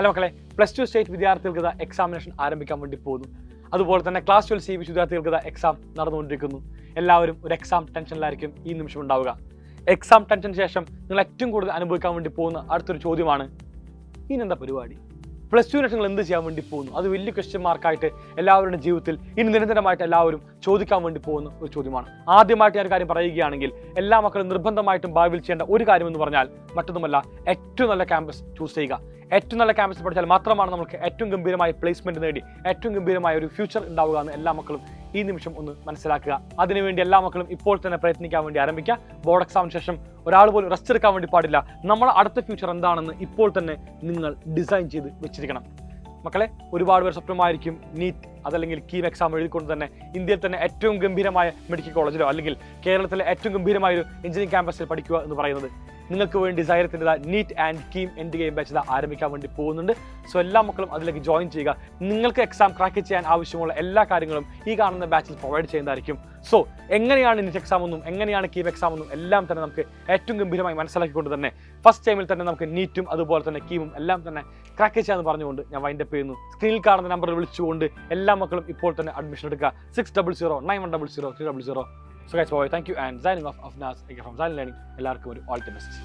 Hello മക്കളെ, +2 state വിദ്യാർത്ഥികൾക്ക് examination ആരംഭിക്കാൻ വേണ്ടി പോകുന്നു. അതുപോലെ തന്നെ ക്ലാസ് 12 CBSE വിദ്യാർത്ഥികൾക്ക് എക്സാം നടന്നുകൊണ്ടിരിക്കുന്നു. എല്ലാവരും ഒരു എക്സാം ടെൻഷനിലായിരിക്കും ഈ നിമിഷം ഉണ്ടാവുക. എക്സാം ടെൻഷന് ശേഷം നിങ്ങൾ ഏറ്റവും കൂടുതൽ അനുഭവിക്കാൻ വേണ്ടി പോകുന്ന അടുത്തൊരു ചോദ്യമാണ്, ഇനി എന്താ പരിപാടി? +2 നിങ്ങൾ എന്ത് ചെയ്യാൻ വേണ്ടി പോകുന്നു? അത് വലിയ ക്വസ്റ്റ്യൻ മാർക്കായിട്ട് എല്ലാവരുടെ ജീവിതത്തിൽ ഇനി നിരന്തരമായിട്ട് എല്ലാവരും ചോദിക്കാൻ വേണ്ടി പോകുന്ന ഒരു ചോദ്യമാണ്. ആദ്യമായിട്ട് ഞാൻ ഒരു കാര്യം പറയുകയാണെങ്കിൽ, എല്ലാ മക്കളും നിർബന്ധമായിട്ടും ഭാവിയിൽ ചെയ്യേണ്ട ഒരു കാര്യം എന്ന് പറഞ്ഞാൽ മറ്റൊന്നുമല്ല, ഏറ്റവും നല്ല ക്യാമ്പസ് ചൂസ് ചെയ്യുക. ഏറ്റവും നല്ല ക്യാമ്പസ് പഠിച്ചാൽ മാത്രമാണ് നമുക്ക് ഏറ്റവും ഗംഭീരമായ പ്ലേസ്മെന്റ് നേടി ഏറ്റവും ഗംഭീരമായ ഒരു ഫ്യൂച്ചർ ഉണ്ടാവുക എന്ന് എല്ലാ മക്കളും ഈ നിമിഷം ഒന്ന് മനസ്സിലാക്കുക. അതിനുവേണ്ടി എല്ലാ മക്കളും ഇപ്പോൾ തന്നെ പ്രയത്നിക്കാൻ വേണ്ടി ആരംഭിക്കുക. ബോർഡ് എക്സാമിന് ശേഷം ഒരാൾ പോലും റെസ്റ്റ് എടുക്കാൻ വേണ്ടി പാടില്ല. നമ്മളെ അടുത്ത ഫ്യൂച്ചർ എന്താണെന്ന് ഇപ്പോൾ തന്നെ നിങ്ങൾ ഡിസൈൻ ചെയ്ത് വെച്ചിരിക്കണം. മക്കളെ, ഒരുപാട് പേർ സ്വപ്നമായിരിക്കും നീറ്റ് അതല്ലെങ്കിൽ കീം എക്സാം എഴുതിക്കൊണ്ട് തന്നെ ഇന്ത്യയിൽ തന്നെ ഏറ്റവും ഗംഭീരമായ മെഡിക്കൽ കോളേജിലോ അല്ലെങ്കിൽ കേരളത്തിലെ ഏറ്റവും ഗംഭീരമായ ഒരു എഞ്ചിനീയറിംഗ് ക്യാമ്പസിൽ പഠിക്കുക എന്ന് പറയുന്നത്. നിങ്ങൾക്ക് വേണ്ടി ധൈര്യത്തിൻ്റെ NEET and KEAM end game batch ആരംഭിക്കാൻ വേണ്ടി പോകുന്നുണ്ട്. സോ എല്ലാ മക്കളും അതിലേക്ക് ജോയിൻ ചെയ്യുക. നിങ്ങൾക്ക് എക്സാം ക്രാക്ക് ചെയ്യാൻ ആവശ്യമുള്ള എല്ലാ കാര്യങ്ങളും ഈ കാണുന്ന ബാച്ചിൽ പ്രൊവൈഡ് ചെയ്യുന്നതായിരിക്കും. സോ എങ്ങനെയാണ് നീറ്റ് എക്സാം എന്നും എങ്ങനെയാണ് കീം എക്സാം എന്നും എല്ലാം തന്നെ നമുക്ക് ഏറ്റവും ഗംഭീരമായി മനസ്സിലാക്കിക്കൊണ്ട് തന്നെ ഫസ്റ്റ് ടൈമിൽ തന്നെ നമുക്ക് നീറ്റും അതുപോലെ തന്നെ കീമും എല്ലാം തന്നെ ക്രാക്ക് ചെയ്യാമെന്ന് പറഞ്ഞുകൊണ്ട് ഞാൻ വൈൻഡപ്പ് ചെയ്യുന്നു. സ്ക്രീനിൽ കാണുന്ന നമ്പറിൽ വിളിച്ചുകൊണ്ട് എല്ലാ മക്കളും ഇപ്പോൾ തന്നെ അഡ്മിഷൻ എടുക്കുക. 6009100300. So guys, bye. Thank you and signing off of Nas from Silent Learning. എല്ലാവർക്കും ഒരു ഓൾ ദി ബെസ്റ്റ്.